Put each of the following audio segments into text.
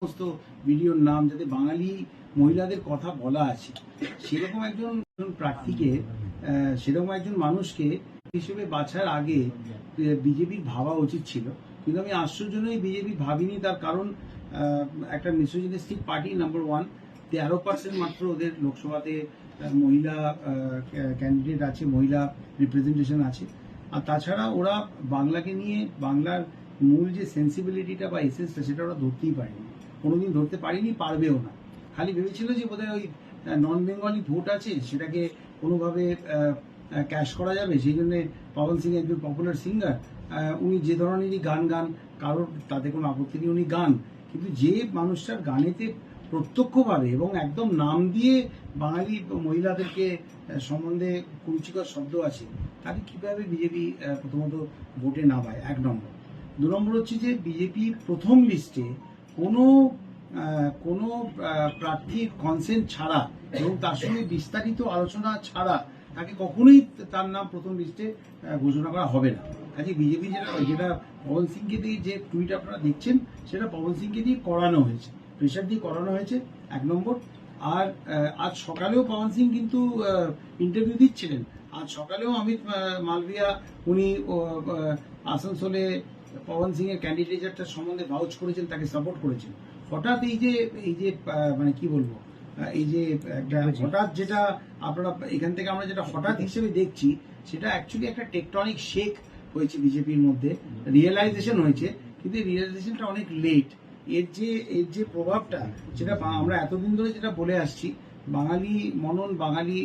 সমস্ত ভিডিওর নাম যাতে বাঙালি মহিলাদের কথা বলা আছে, সেরকম একজন প্রার্থীকে, সেরকম একজন মানুষকে হিসেবে বাছার আগে বিজেপির ভাবা উচিত ছিল। কিন্তু আমি আশ্চর্য নই বিজেপি ভাবিনি। তার কারণ একটা মিসোজিনিস্টিক পার্টি নাম্বার ওয়ান, 13% মাত্র ওদের লোকসভাতে মহিলা ক্যান্ডিডেট আছে, মহিলা রিপ্রেজেন্টেশন আছে। আর তাছাড়া ওরা বাংলাকে নিয়ে, বাংলার মূল যে সেন্সিবিলিটিটা বা এসেন্সটা, সেটা ওরা ধরতেই পারেনি, কোনোদিন ধরতে পারিনি, পারবেও না। খালি ভেবেছিল যে বোধহয় ওই নন বেঙ্গলি ভোট আছে, সেটাকে কোনোভাবে ক্যাশ করা যাবে। সেই জন্য পবন সিং একজন পপুলার সিঙ্গার, উনি যে ধরনেরই গান গান, কারোর তাতে কোনো আপত্তি নেই, উনি গান। কিন্তু যে মানুষটার গানেতে প্রত্যক্ষভাবে এবং একদম নাম দিয়ে বাঙালি মহিলাদেরকে সম্বন্ধে কুরুচিকর শব্দ আছে, তাকে কীভাবে বিজেপি প্রথমত ভোটে নামায়? 1 নম্বর। 2 নম্বর হচ্ছে যে বিজেপি প্রথম লিস্টে কোনো কোনো প্রার্থীর কনসেন্ট ছাড়া এবং তার সঙ্গে বিস্তারিত আলোচনা ছাড়া তাকে কখনোই তার নাম প্রথম লিস্টে ঘোষণা করা হবে না। কাজে বিজেপি যেটা পবন সিংকে দিয়ে যে টুইট আপনারা দেখছেন, সেটা পবন সিংকে দিয়ে করানো হয়েছে, প্রেশার দিয়ে করানো হয়েছে, 1 নম্বর। আর আজ সকালেও পবন সিং কিন্তু ইন্টারভিউ দিচ্ছিলেন। আজ সকালেও অমিত মালভিয়া উনি আসানসোলে পবন সিং এর ক্যান্ডিডেটটা সম্বন্ধে ভাউচ করেছেন, তাকে সাপোর্ট করেছেন। হঠাৎ এই যে মানে কি বলবো, এই যে একটা হঠাৎ যেটা আপনারা এখান থেকে আমরা যেটা হঠাৎ হিসেবে দেখছি, সেটা অ্যাকচুয়ালি একটা টেকটনিক শেক হয়েছে বিজেপির মধ্যে, রিয়েলাইজেশন হয়েছে, কিন্তু রিয়েলাইজেশনটা অনেক লেট। এর যে প্রভাবটা, সেটা আমরা এতদিন ধরে যেটা বলে আসছি, বাঙালি মনন, বাঙালি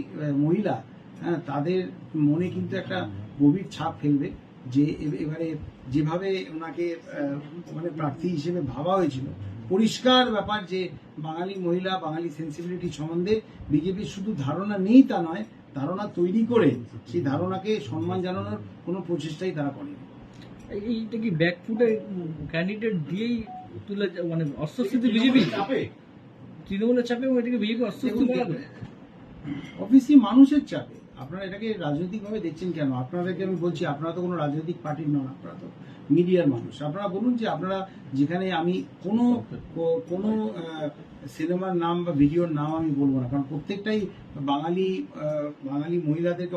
মহিলা, হ্যাঁ, তাদের মনে কিন্তু একটা গভীর ছাপ ফেলবে। যে এবারে যেভাবে ওনাকে মানে প্রার্থী হিসেবে ভাবা হয়েছিল, পরিষ্কার ব্যাপার যে বাঙালি মহিলা, বাঙালি সেন্সিবিলিটি সম্বন্ধে বিজেপির শুধু ধারণা নেই তা নয়, ধারণা তৈরি করে সেই ধারণাকে সম্মান জানানোর কোনো প্রচেষ্টাই তারা করেনি। এইটা কি ব্যাকফুটে ক্যান্ডিডেট দিয়েই তুলে, মানে অস্বস্তিতে বিজেপি চাপে, তৃণমূলের চাপে, এটাকে বিজেপি অস্বস্তি বলাবে? অবভিয়াসলি মানুষের চাপে। আপনারা এটাকে রাজনৈতিকভাবে দেখছেন কেন? আপনাদেরকে আমি বলছি, আপনারা তো কোনো রাজনৈতিক পার্টির নন, আপনারা তো মিডিয়ার মানুষ। আপনারা বলুন যে আপনারা যেখানে, আমি কোনো কোনো সিনেমার নাম বা ভিডিওর নাম আমি বলবো না, কারণ প্রত্যেকটাই বাঙালি মহিলাদেরকে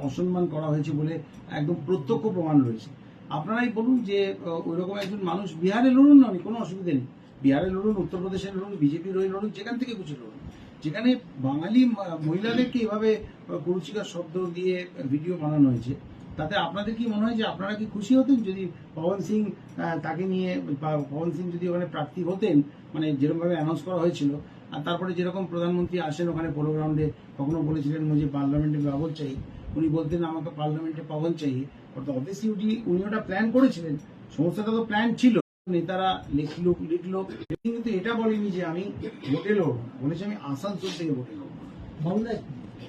অসম্মান করা হয়েছে বলে একদম প্রত্যক্ষ প্রমাণ রয়েছে। আপনারাই বলুন যে ওইরকম একজন মানুষ বিহারে লড়ুন না, কোনো অসুবিধা নেই, বিহারে লড়ুন, উত্তরপ্রদেশে লড়ুন, বিজেপির হয়ে লড়ুন, যেখান থেকে খুশি লড়ুন। যেখানে বাঙালি মহিলাদেরকে এভাবে কুরুচিকর শব্দ দিয়ে ভিডিও বানানো হয়েছে, তাতে আপনাদের কি মনে হয় যে আপনারা কি খুশি হতেন যদি পবন সিং তাকে নিয়ে, পবন সিং যদি ওখানে প্রার্থী হতেন, মানে যেরকমভাবে অ্যানাউন্স করা হয়েছিল, আর তারপরে যেরকম প্রধানমন্ত্রী আসেন ওখানে প্রোগ্রামে, কখনো বলেছিলেন মুঝে পার্লামেন্টে বাবল চাই, উনি বলতেন আমাকে পার্লামেন্টে পবন চাই, অর্থাৎ অবভিয়াসলি উনি ওটা প্ল্যান করেছিলেন, সমস্যাটা তো প্ল্যান ছিল। নেতারা লিখলো, কিন্তু এটা বলেনি যে আমি ভোটে লড়ব, বলেছে আমি আসানসোল থেকে ভোটে লড়ব। বাংলায়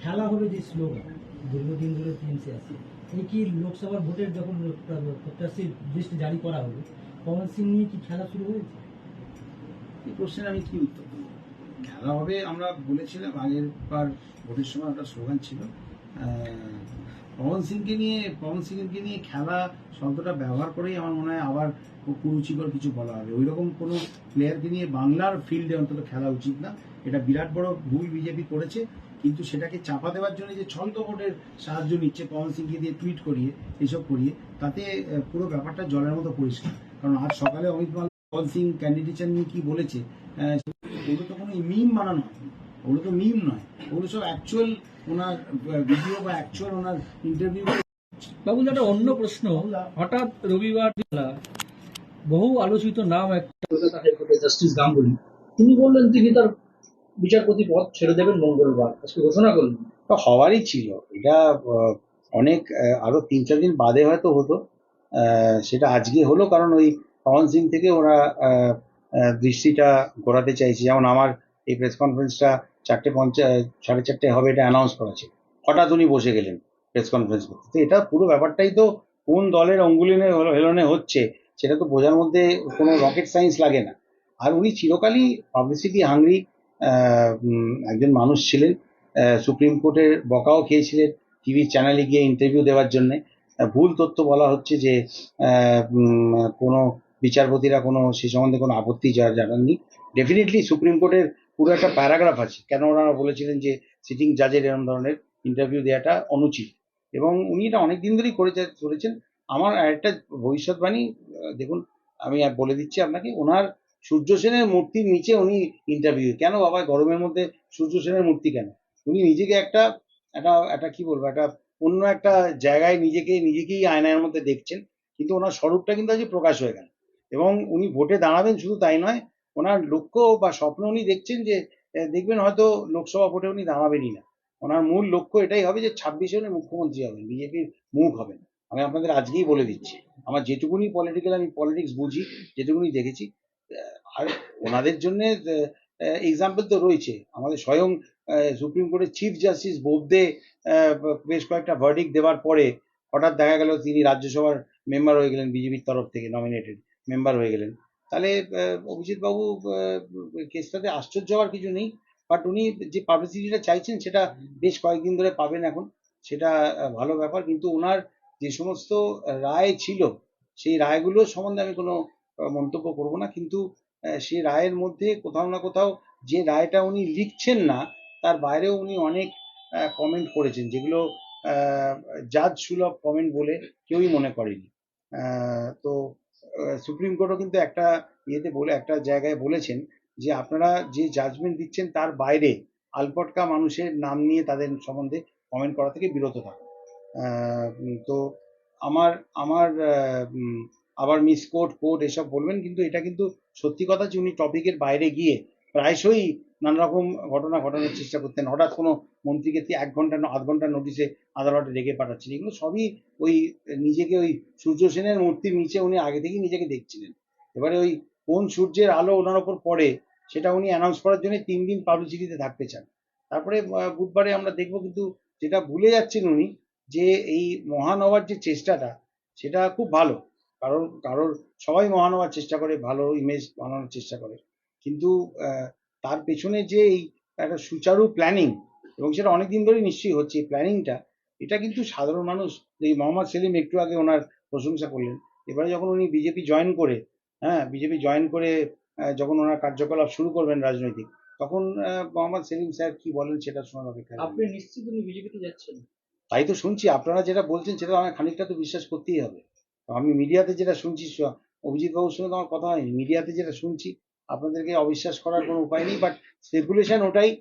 খেলা হবে যে স্লোগান দীর্ঘদিন ধরে চলছে আছে, এই কি লোকসভার ভোটের যখন প্রত্যাশী লিস্ট জারি করা হলো, পবন সিং নিয়ে কি খেলা শুরু হয়েছে? এই প্রশ্নের আমি কি উত্তর দেবো? খেলা হবে, আমরা বলেছিলাম আগের বার ভোটের সময় একটা স্লোগান ছিল, পবন সিংকে নিয়ে খেলা শব্দটা ব্যবহার করেই আমার মনে হয় আবার কুরুচিকর কিছু বলা হবে। ওই রকম কোনো প্লেয়ারকে নিয়ে বাংলার ফিল্ডে অন্তত খেলা উচিত না। এটা বিরাট বড় ভুল বিজেপি করেছে, কিন্তু সেটাকে চাপা দেওয়ার জন্য যে ছলকপটের সাহায্য নিচ্ছে পবন সিংকে দিয়ে টুইট করিয়ে, এসব করিয়ে, তাতে পুরো ব্যাপারটা জলের মতো পরিষ্কার। কারণ আজ সকালে অমিত মাল পবন সিং ক্যান্ডিডেটর নিয়ে কি বলেছে, ওগুলো তো কোনো মিম বানানো হয়নি, ওগুলো তো মিম নয়, ওগুলো সব অ্যাকচুয়াল ওনার ভিডিও বা অ্যাকচুয়াল ওনার ইন্টারভিউ। বাবু, একটা অন্য প্রশ্ন, হঠাৎ রবিবার বহু আলোচিত নাম একটা কলকাতা হাইকোর্টের জাস্টিস গাঙ্গুলি, তিনি বললেন তিনি তার বিচারপতি পদ ছেড়ে দেবেন মঙ্গলবার, আজকে ঘোষণা করলেন। হওয়ারই ছিল এটা, অনেক আরো 3-4 দিন বাদে হয়তো হতো, সেটা আজকে হলো, কারণ ওই পবন সিং থেকে ওরা দৃষ্টিটা ঘোরাতে চাইছে। যেমন আমার এই প্রেস কনফারেন্সটা 4:50 হবে, এটা অ্যানাউন্স করা ছিল, হঠাৎ উনি বসে গেলেন প্রেস কনফারেন্স করতে। তো এটা পুরো ব্যাপারটাই তো কোন দলের অঙ্গুলিনে হেলনে হচ্ছে, সেটা তো বোঝার মধ্যে কোনো রকেট সায়েন্স লাগে না। আর উনি চিরকালই পাবলিসিটি হাংরি একজন মানুষ ছিলেন, সুপ্রিম কোর্টের বকাও খেয়েছিলেন টিভি চ্যানেলে গিয়ে ইন্টারভিউ দেওয়ার জন্যে। ভুল তথ্য বলা হচ্ছে যে কোনো বিচারপতিরা কোনো সে সম্বন্ধে কোনো আপত্তি জানাননি। ডেফিনেটলি সুপ্রিম কোর্টের পুরো একটা প্যারাগ্রাফ আছে কেন ওনারা বলেছিলেন যে সিটিং জাজের এরকম ধরনের ইন্টারভিউ দেওয়াটা অনুচিত, এবং উনি এটা অনেক দিন ধরেই করেছেন। আমার একটা ভবিষ্যৎবাণী, দেখুন আমি আর বলে দিচ্ছি আপনাকে, ওনার সূর্য সেনের মূর্তির নিচে উনি ইন্টারভিউ, কেন বাবা গরমের মধ্যে সূর্য সেনের মূর্তি কেন? উনি নিজেকে একটা একটা একটা কি বলবো, একটা অন্য একটা জায়গায় নিজেকেই আয়নার মধ্যে দেখছেন, কিন্তু ওনার স্বরূপটা কিন্তু আজ প্রকাশ হয়ে গেল। এবং উনি ভোটে দাঁড়াবেন শুধু তাই নয়, ওনার লক্ষ্য বা স্বপ্ন উনি দেখছেন যে দেখবেন হয়তো লোকসভা ভোটে উনি দাঁড়াবেনই না। ওনার মূল লক্ষ্য এটাই হবে যে 26-এ উনি মুখ্যমন্ত্রী হবেন, বিজেপির মুখ হবেন। আমি আপনাদের আজকেই বলে দিচ্ছি, আমার যেটুকুনি আমি পলিটিক্স বুঝি, যেটুকুনি দেখেছি, আর ওনাদের জন্য এক্সাম্পল তো রয়েছে। আমাদের স্বয়ং সুপ্রিম কোর্টের চিফ জাস্টিস বোবদে বেশ কয়েকটা ভার্ডিক্ট দেওয়ার পরে হঠাৎ দেখা গেল তিনি রাজ্যসভার মেম্বার হয়ে গেলেন, বিজেপির তরফ থেকে নমিনেটেড মেম্বার হয়ে গেলেন। তাহলে অভিজিৎ বাবু কেসটাতে আশ্চর্য হওয়ার কিছু নেই, বাট উনি যে পাবলিসিটিটা চাইছেন সেটা বেশ কয়েকদিন ধরে পাবেন এখন, সেটা ভালো ব্যাপার। কিন্তু ওনার যে সমস্ত রায় ছিল সেই রায়গুলো সম্বন্ধে আমি কোনো মন্তব্য করব না, কিন্তু সেই রায়ের মধ্যে কোথাও না কোথাও যে রায়টা উনি লিখছেন না তার বাইরেও উনি অনেক কমেন্ট করেছেন, যেগুলো জাজ সুলভ কমেন্ট বলে কেউই মনে করেনি। তো সুপ্রিম কোর্টও কিন্তু একটা একটা জায়গায় বলেছেন যে আপনারা যে জাজমেন্ট দিচ্ছেন তার বাইরে আলপটকা মানুষের নাম নিয়ে তাদের সম্বন্ধে কমেন্ট করা থেকে বিরত থাকুন। তো আমার আমার আবার কোর্ট এসব বলবেন, কিন্তু এটা কিন্তু সত্যি কথা যে উনি টপিকের বাইরে গিয়ে প্রায়শই নানা রকম ঘটনা ঘটানোর চেষ্টা করতেন। হঠাৎ কোনো মন্ত্রীকে 1 ঘন্টা 0.5 ঘন্টার নোটিশে আদালতে ডেকে পাঠাচ্ছেন, এগুলো সবই ওই নিজেকে ওই সূর্য সেনের মূর্তির নিচে উনি আগে থেকেই নিজেকে দেখছিলেন। এবারে ওই কোন সূর্যের আলো ওনার ওপর পড়ে সেটা উনি অ্যানাউন্স করার জন্য 3 দিন পাবলিসিটিতে থাকতে চান। তারপরে বুধবারে আমরা দেখবো, কিন্তু যেটা ভুলে যাচ্ছেন উনি, যে এই মহান হওয়ার যে চেষ্টাটা সেটা খুব ভালো। কারোর সবাই মহান হওয়ার চেষ্টা করে, ভালো ইমেজ বানানোর চেষ্টা করে, কিন্তু তার পেছনে যে এই একটা সুচারু প্ল্যানিং, এবং সেটা অনেকদিন ধরেই নিশ্চয়ই হচ্ছে এই প্ল্যানিংটা, এটা কিন্তু সাধারণ মানুষ, এই মোহাম্মদ সেলিম একটু আগে ওনার প্রশংসা করলেন, এবারে যখন উনি বিজেপি জয়েন করে যখন ওনার কার্যকলাপ শুরু করবেন রাজনৈতিক, তখন মোহাম্মদ সেলিম স্যার কি বলেন সেটা শোনার অপেক্ষা। আপনি নিশ্চিত উনি বিজেপিতে যাচ্ছেন? তাই তো শুনছি, আপনারা যেটা বলছেন সেটা আমার খানিকটা তো বিশ্বাস করতেই হবে। আমি মিডিয়াতে যেটা শুনছি, অভিজিৎ বাবুর সঙ্গে তো আমার কথা হয়নি, মিডিয়াতে যেটা শুনছি আপনাদেরকে অবিশ্বাস করার কোনো উপায় নেই, বাট স্পেকুলেশন ওটাই।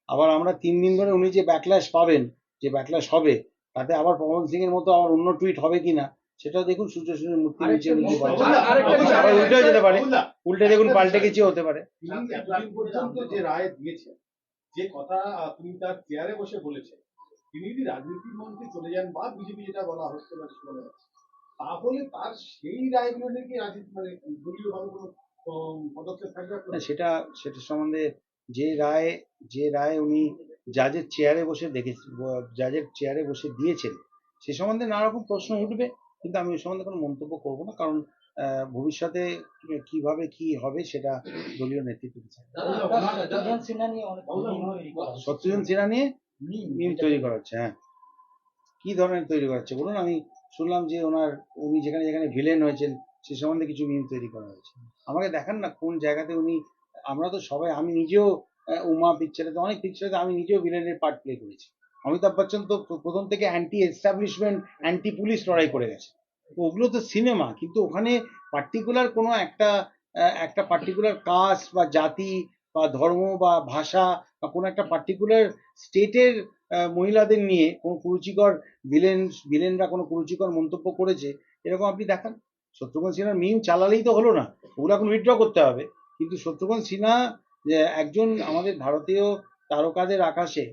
আবার আমরা 3 দিন ধরে উনি যে ব্যাকল্যাশ পাবেন, যে ব্যাকল্যাশ হবে, তাতে আবার পবন সিং এর মতো আবার অন্য টুইট হবে কিনা সেটাও দেখুন। সূর্য সেনের মূর্তি নিচে উনি আবার উল্টেও যেতে পারে, উল্টে দেখুন পাল্টে কিছু হতে পারে। এতদিন পর্যন্ত যে রায় দিয়েছে, যে কথা তিনি তার চেয়ারে বসে বলেছেন, তিনি যদি রাজনীতির মঞ্চে চলে যান বা বিজেপি যেটা বলা হচ্ছে না শোনা যাচ্ছে, তাহলে তার সেই রায়গুলো নিয়ে কি রাজনীতি মানে দলীয় ভাবে কোনো পদক্ষেপ থাকবে? সেটা সম্বন্ধে যে রায় উনি জাজের চেয়ারে বসে দিয়েছেন সে সম্বন্ধে নানা রকম প্রশ্ন উঠবে, কিন্তু আমি ওই সম্বন্ধে কোনো মন্তব্য করবো না, কারণ ভবিষ্যতে কিভাবে কি হবে সেটা দলীয় নেতৃত্ব বিচার। শত্রুঘ্ন সিনহা নিয়ে মিম তৈরি করা হচ্ছে। হ্যাঁ, কি ধরনের তৈরি করা হচ্ছে বলুন? আমি শুনলাম যে উনি যেখানে ভিলেন হয়েছেন সে সম্বন্ধে কিছু মিম তৈরি করা হয়েছে। আমাকে দেখান না কোন জায়গাতে উনি। আমরা তো সবাই, আমি নিজেও উমা পিকচারে, অনেক পিকচারে আমি নিজেও ভিলেনের পার্ট প্লে করেছি। অমিতাভ বচ্চন তো প্রথম থেকে অ্যান্টি এস্টাবলিশমেন্ট, অ্যান্টি পুলিশ লড়াই করে গেছে। তো ওগুলো তো সিনেমা, কিন্তু ওখানে পার্টিকুলার কোনো একটা পার্টিকুলার কাস্ট বা জাতি বা ধর্ম বা ভাষা বা কোনো একটা পার্টিকুলার স্টেটের মহিলাদের নিয়ে কোনো কুরুচিকর ভিলেনরা কোনো কুরুচিকর মন্তব্য করেছে এরকম আপনি দেখান। শত্রুঘ্ন সিনহার মিম চালালেই তো হলো না, ওগুলো এখন উইথড্র করতে হবে। কিন্তু শত্রুঘ্ন সিনহা একজন আমাদের ভারতীয় তারকাদের আকাশে,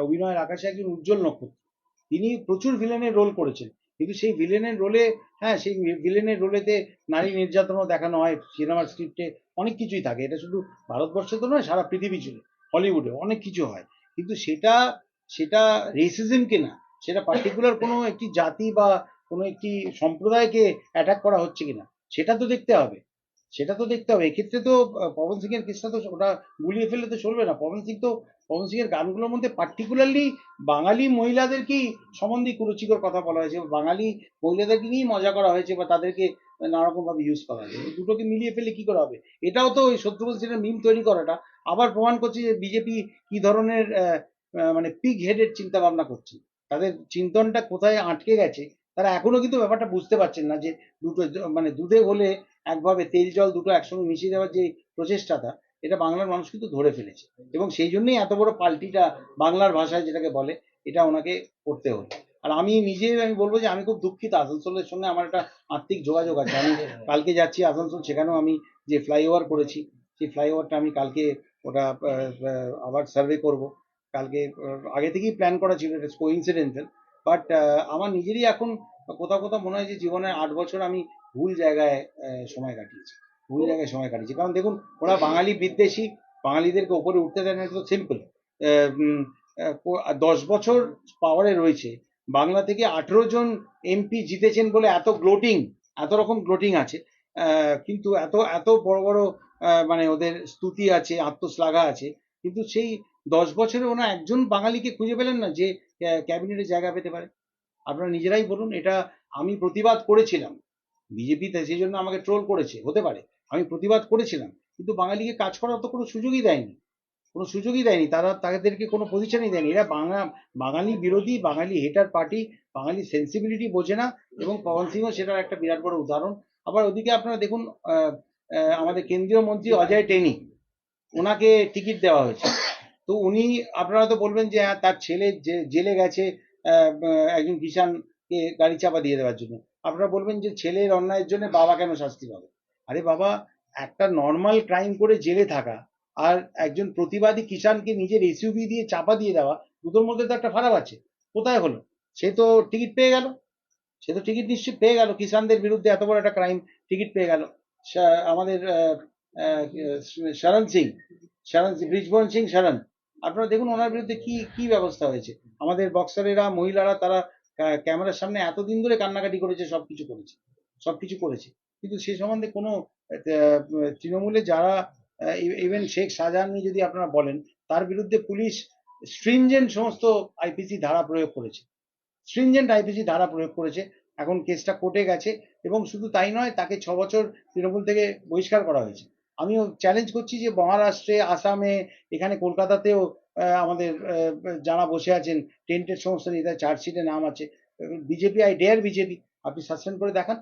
অভিনয়ের আকাশে একজন উজ্জ্বল নক্ষত্র। তিনি প্রচুর ভিলেনের রোল করেছেন, কিন্তু সেই ভিলেনের রোলে, সেই ভিলেনের রোলেতে নারী নির্যাতনও দেখানো হয়। সিনেমার স্ক্রিপ্টে অনেক কিছুই থাকে, এটা শুধু ভারতবর্ষে তো নয়, সারা পৃথিবী জুড়ে হলিউডে অনেক কিছু হয়। কিন্তু সেটা রেসিজমকে না, সেটা পার্টিকুলার কোনো একটি জাতি বা কোনো একটি সম্প্রদায়কে অ্যাটাক করা হচ্ছে কিনা সেটা তো দেখতে হবে। এক্ষেত্রে তো পবন সিং এর কেসটা তো ওটা গুলিয়ে ফেললে তো চলবে না। পবন সিং এর গানগুলোর মধ্যে পার্টিকুলারলি বাঙালি মহিলাদেরকেই সম্বন্ধে কুরুচিকর কথা বলা হয়েছে, বাঙালি মহিলাদেরকে নিয়েই মজা করা হয়েছে, বা তাদেরকে নানা রকম ভাবে ইউজ করা হবে। এই দুটোকে মিলিয়ে ফেলে কি করে হবে? এটাও তো ওই শত্রুঘ্ন সিনহার মিম তৈরি করাটা আবার প্রমাণ করছে যে বিজেপি কি ধরনের মানে পিগ হেডেড চিন্তা ভাবনা করছে। তাদের চিন্তনটা কোথায় আটকে গেছে তারা এখনো কিন্তু ব্যাপারটা বুঝতে পারছেন না যে দুটো মানে দুধে হলে একভাবে তেল জল দুটো একসঙ্গে মিশিয়ে দেওয়ার যে প্রচেষ্টাটা, এটা বাংলার মানুষ কিন্তু ধরে ফেলেছে এবং সেই জন্যই এত বড় পাল্টিটা বাংলার ভাষায় যেটাকে বলে এটা ওনাকে করতে হলো। আর আমি নিজে আমি বলবো যে আমি খুব দুঃখিত, আসানসোলের সঙ্গে আমার একটা আত্মিক যোগাযোগ আছে। আমি কালকে যাচ্ছি আসানসোল, সেখানেও আমি যে ফ্লাইওভার করেছি সেই ফ্লাইওভারটা আমি কালকে ওটা আবার সার্ভে করব। কালকে আগে থেকেই প্ল্যান করা ছিল, এটা কোইন্সিডেন্টাল। বাট আমার নিজেরই এখন কোথাও কোথাও মনে হয় যে জীবনে 8 বছর আমি ভুল জায়গায় সময় কাটিয়েছি। কারণ দেখুন, ওরা বাঙালি বিদ্বেষী, বাঙালিদেরকে ওপরে উঠতে দেয় না, এটা তো সিম্পল। 10 বছর পাওয়ারে রয়েছে, বাংলা থেকে 18 জন এমপি জিতেছেন বলে এত গ্লোটিং, এত রকম গ্লোটিং আছে। কিন্তু এত এত বড় বড় মানে ওদের স্তুতি আছে, আত্মশ্লাঘা আছে, কিন্তু সেই 10 বছরে ওনা একজন বাঙালিকে খুঁজে পেলেন না যে ক্যাবিনেটে জায়গা পেতে পারে। আপনারা নিজেরাই বলুন। এটা আমি প্রতিবাদ করেছিলাম, বিজেপিতে সেই জন্য আমাকে ট্রোল করেছে, হতে পারে, আমি প্রতিবাদ করেছিলাম, কিন্তু বাঙালিকে কাজ করার তো কোনো সুযোগই দেয়নি, তারা তাদেরকে কোনো পজিশনই দেয়নি। এরা বাঙালি বিরোধী, বাঙালি হেটার পার্টি, বাঙালি সেন্সিবিলিটি বোঝে না, এবং পবন সিংহ সেটার একটা বিরাট বড় উদাহরণ। আবার ওদিকে আপনারা দেখুন, আমাদের কেন্দ্রীয় মন্ত্রী অজয় টেনি, ওনাকে টিকিট দেওয়া হয়েছে। তো উনি, আপনারা তো বলবেন যে হ্যাঁ, তার ছেলে জেলে গেছে একজন কিষাণকে গাড়ি চাপা দিয়ে দেওয়ার জন্য। আপনারা বলবেন যে ছেলের অন্যায়ের জন্য বাবা কেন শাস্তি পাবে? আরে বাবা, একটা নর্মাল ক্রাইম করে জেলে থাকা আর একজন প্রতিবাদী কিষাণকে নিজের এসইউভি দিয়ে চাপা দিয়ে দেওয়া, দুটোর মধ্যে তো একটা ফারাক আছে। কোথায় হলো? সে তো টিকিট পেয়ে গেল, নিশ্চয়ই পেয়ে গেল, কিষাণদের বিরুদ্ধে এত বড় একটা ক্রাইম, টিকিট পেয়ে গেল। আমাদের শরণ সিং, ব্রিজবরণ সিং শরণ, আপনারা দেখুন ওনার বিরুদ্ধে কি কি ব্যবস্থা হয়েছে। আমাদের বক্সারেরা, মহিলারা, তারা ক্যামেরার সামনে এতদিন ধরে কান্নাকাটি করেছে, সবকিছু করেছে, কিন্তু সে সম্বন্ধে কোনো তৃণমূলে যারা, ইভেন শেখ শাহজাহান নিয়ে যদি আপনারা বলেন, তার বিরুদ্ধে পুলিশ স্ট্রিনজেন্ট সমস্ত আইপিসি ধারা প্রয়োগ করেছে। এখন কেসটা কোর্টে গেছে, এবং শুধু তাই নয়, তাকে 6 বছর তৃণমূল থেকে বহিষ্কার করা হয়েছে। আমিও চ্যালেঞ্জ করছি যে মহারাষ্ট্রে, আসামে, এখানে কলকাতাতেও আমাদের যারা বসে আছেন টেন্টের সমস্ত নেতা, চার্জশিটে নাম আছে, বিজেপি, আই ডেয়ার বিজেপি, আপনি সাসপেন্ড করে দেখান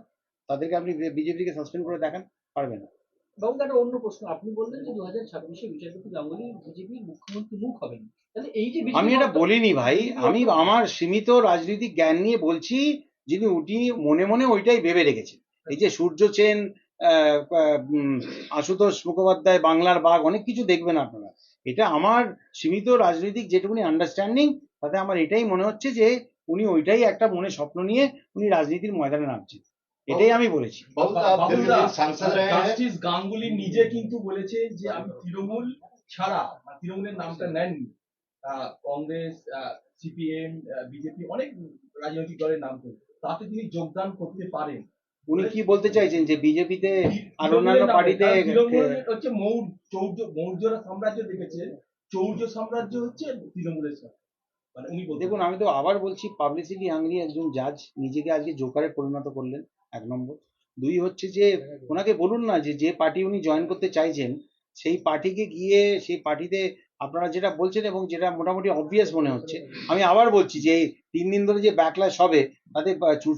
তাদেরকে, আপনি বিজেপিকে সাসপেন্ড করে দেখান, পারবেন না। বাবু, একটা অন্য প্রশ্ন, আপনি বললেন যে 2026-এ বিচারপতি গাঙ্গুলি বিজেপির মুখ্যমন্ত্রী মুখ হবেন, তাহলে এই যে আমি এটা বলিনি ভাই, আমি আমার সীমিত রাজনৈতিক জ্ঞান নিয়ে বলছি, যিনি উনি মনে মনে ওইটাই ভেবে রেখেছেন। এই যে সূর্য সেন, আশুতোষ মুখোপাধ্যায়, বাংলার বাঘ, অনেক কিছু দেখবেন আপনারা। এটা আমার সীমিত রাজনৈতিক যেটুকুনি আন্ডারস্ট্যান্ডিং, তাতে আমার এটাই মনে হচ্ছে যে উনি ওইটাই একটা মনে স্বপ্ন নিয়ে উনি রাজনীতির ময়দানে নামছেন, এটাই আমি বলেছি। জাস্টিস গাঙ্গুলি নিজে কিন্তু বলেছে যে আমি তৃণমূল ছাড়া, তৃণমূলের নামটা নেননি, কংগ্রেস, সিপিএম, বিজেপি, অনেক রাজনৈতিক দলের নাম করে, তাতে তিনি যোগদান করতে পারেন। উনি কি বলতে চাইছেন যে বিজেপিতে আর অন্যান্য পার্টিতে হচ্ছে মৌর্যরা সাম্রাজ্য দেখেছে, চৌর্য সাম্রাজ্য হচ্ছে তৃণমূলের সাথে, মানে উনি দেখুন, আমি তো আবার বলছি, পাবলিসিটি হাংরি একজন জাজ নিজেকে আজকে জোকারে পরিণত করলেন, 1 নম্বর। 2 হচ্ছে যে ওনাকে বলুন না যে পার্টি উনি জয়েন করতে চাইছেন সেই পার্টিকে গিয়ে, সেই পার্টিতে আপনারা যেটা বলছেন এবং যেটা মোটামুটি অবভিয়াস মনে হচ্ছে, আমি আবার বলছি যে 3 দিন ধরে যে ব্যাকল্যাশ হবে, তাতে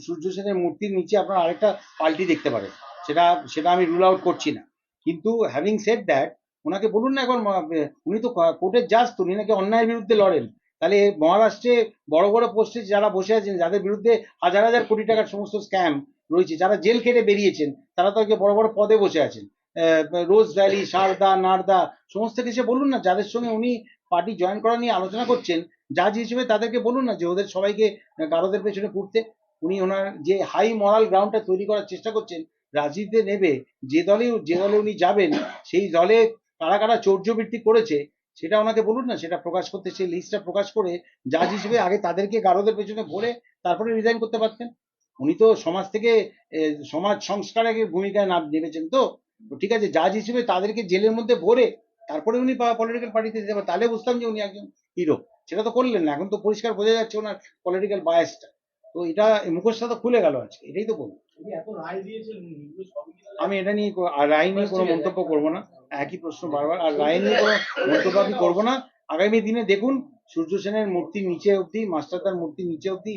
সূর্য সেনের মূর্তির নিচে আপনারা আরেকটা পার্টি দেখতে পারেন, সেটা আমি রুল আউট করছি না। কিন্তু হ্যাভিং সেড দ্যাট, ওনাকে বলুন না এখন, উনি তো কোর্টের জাজ, তো উনি নাকি অন্যায়ের বিরুদ্ধে লড়েন। তাহলে মহারাষ্ট্রে বড় বড় পোস্টে যারা বসে আছেন, যাদের বিরুদ্ধে হাজার হাজার কোটি টাকার সমস্ত স্ক্যাম রয়েছে, যারা জেল খেটে বেরিয়েছেন, তারা তো আজকে বড় বড় পদে বসে আছেন। রোজ ভ্যালি, সারদা, নারদা, সমস্ত কিছু বলুন না, যাদের সঙ্গে উনি পার্টি জয়েন করা নিয়ে আলোচনা করছেন জাজ হিসেবে, তাদেরকে বলুন না যে ওদের সবাইকে গারদের পেছনে ঘুরতে। উনি ওনার যে হাই মরাল গ্রাউন্ডটা তৈরি করার চেষ্টা করছেন রাজনীতিতে নেবে, যে দলে উনি যাবেন, সেই দলে কারা কারা চৌর্যবৃত্তি করেছে সেটা ওনাকে বলুন না, সেটা প্রকাশ করতে, সেই লিস্টটা প্রকাশ করে জাজ হিসেবে আগে তাদেরকে গারদের পেছনে ভরে তারপরে রিজাইন করতে পারতেন। উনি তো সমাজ থেকে সমাজ সংস্কারের ভূমিকায় নেমেছেন, তো ঠিক আছে, জাজ হিসেবে তাদেরকে জেলের মধ্যে ভরে তারপরে উনি পলিটিক্যাল পার্টিতে যেতে পারেন, তাহলে বুঝতাম যে উনি একজন হিরো। সেটা তো করলেন না, এখন তো পরিষ্কার বোঝা যাচ্ছে ওনার পলিটিক্যাল বায়াসটা। তো এটা মুখোশটা তো খুলে গেল আজকে, এটাই তো বলুন। উনি এত রায় দিয়েছেন এগুলো সবই কি তাহলে আমি এটা নিয়ে রায় নিয়ে কোনো মন্তব্য করব না। একই প্রশ্ন বারবার, আর রায় নিয়ে কোনো মন্তব্য আমি করবো না। আগামী দিনে দেখুন সূর্য সেনের মূর্তি নিচে অবধি, মাস্টারদার মূর্তি নিচে অবধি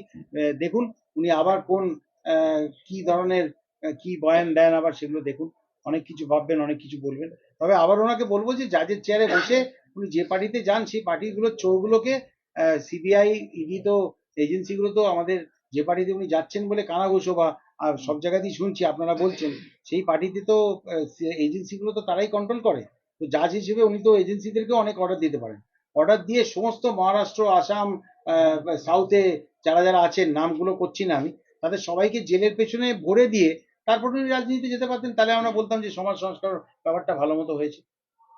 দেখুন উনি আবার কোন কি ধরনের কি বয়ান দেন, আবার সেগুলো দেখুন। অনেক কিছু ভাববেন, অনেক কিছু বলবেন। তবে আবার ওনাকে বলবো যে জাজের চেয়ারে বসে উনি যে পার্টিতে যান সেই পার্টিগুলোর চোরগুলোকে, সিবিআই, ইডি তো এজেন্সিগুলো তো আমাদের যে পার্টিতে উনি যাচ্ছেন বলে কানাঘুষো বা সব জায়গাতেই শুনছি আপনারা বলছেন, সেই পার্টিতে তো এজেন্সিগুলো তো তারাই কন্ট্রোল করে। তো জাজ হিসেবে উনি তো এজেন্সিদেরকেও অনেক অর্ডার দিতে পারেন। অর্ডার দিয়ে সমস্ত মহারাষ্ট্র, আসাম, সাউথে যারা যারা আছেন, নামগুলো করছি না আমি, তাদের সবাইকে জেলের পেছনে ভরে দিয়ে তারপর উনি রাজনীতিতে যেতে পারতেন। তাহলে আমরা বলতাম যে সমাজ সংস্কার ব্যাপারটা ভালো মতো হয়েছে।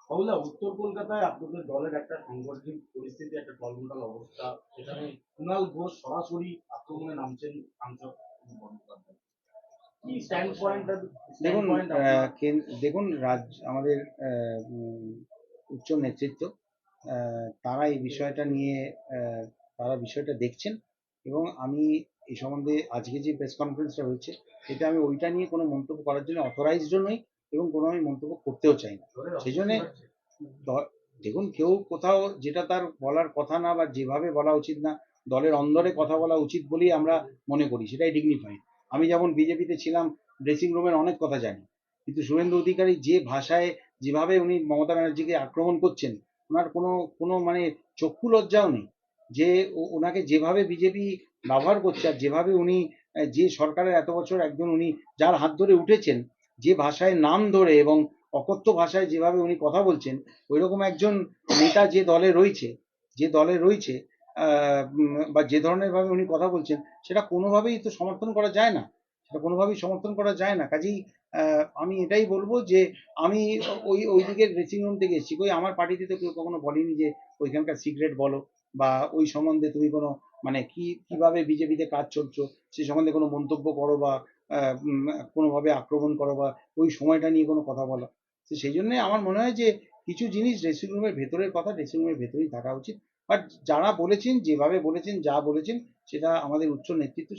বাবুদা, উত্তর কলকাতায় আপনাদের দলের একটা সাংগঠনিক পরিস্থিতি, একটা টলমল অবস্থা, সেখানে কুণাল ঘোষ সরাসরি আক্রমণে নামছেন সাংসদ বন্দ্যোপাধ্যায়। কি স্ট্যান্ড পয়েন্ট? দেখুন দেখুন আমাদের উচ্চ নেতৃত্ব, তারা এই বিষয়টা নিয়ে তারা বিষয়টা দেখছেন, এবং আমি এই সম্বন্ধে আজকে যে প্রেস কনফারেন্সটা হয়েছে এতে আমি ওইটা নিয়ে কোনো মন্তব্য করার জন্য অথরাইজড নই, এবং কোনো আমি মন্তব্য করতেও চাই না। সেই জন্যে দেখুন, কেউ কোথাও যেটা তার বলার কথা না বা যেভাবে বলা উচিত না, দলের অন্দরে কথা বলা উচিত বলেই আমরা মনে করি, সেটাই ডিগনিফাইড। আমি যেমন বিজেপিতে ছিলাম, ড্রেসিং রুমের অনেক কথা জানি, কিন্তু শুভেন্দু অধিকারী যে ভাষায় যেভাবে উনি মমতা ব্যানার্জিকে আক্রমণ করছেন, ওনার কোনো কোনো মানে চক্ষু লজ্জাও নেই। যে ওনাকে যেভাবে বিজেপি ব্যবহার করছে, আর যেভাবে উনি যে সরকারের এত বছর একজন উনি যার হাত ধরে উঠেছেন, যে ভাষায় নাম ধরে এবং অকথ্য ভাষায় যেভাবে উনি কথা বলছেন, ওইরকম একজন নেতা যে দলে রয়েছে বা যে ধরনের ভাবে উনি কথা বলছেন, সেটা কোনোভাবেই তো সমর্থন করা যায় না। সেটা কোনোভাবেই সমর্থন করা যায় না। কাজেই আমি এটাই বলবো যে আমি ওই দিকের ড্রেসিং রুম থেকে এসেছি। কই আমার পার্টিতে তো কেউ কখনো বলেনি যে ওইখানকার সিক্রেট বলো, বা ওই সম্বন্ধে তুমি কোনো মানে কিভাবে বিজেপিতে কাজ চলছো সে সম্বন্ধে কোনো মন্তব্য করো, বা কোনোভাবে আক্রমণ করো, বা ওই সময়টা নিয়ে কোনো কথা বলো। তো সেই জন্যে আমার মনে হয় যে কিছু জিনিস ড্রেসিং রুমের ভেতরের কথা ড্রেসিং রুমের ভেতরেই থাকা উচিত। বাট যারা বলেছেন, যেভাবে বলেছেন, যা বলেছেন, সেটা আমাদের উচ্চ নেতৃত্ব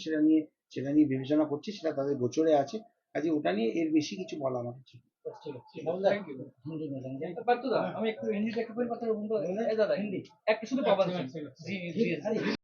সেটা নিয়ে বিবেচনা করছে, সেটা তাদের গোচরে আছে। কাজে ওটা নিয়ে এর বেশি কিছু বলা আমার উচিত না। ঠিক আছে বাবুদা, হিন্দি में लेंगे পারতো দা আমি একটু হিন্দিতে একটু কথা বলবো। দাদা হিন্দি একটা শুধু বাবা জি জি अरे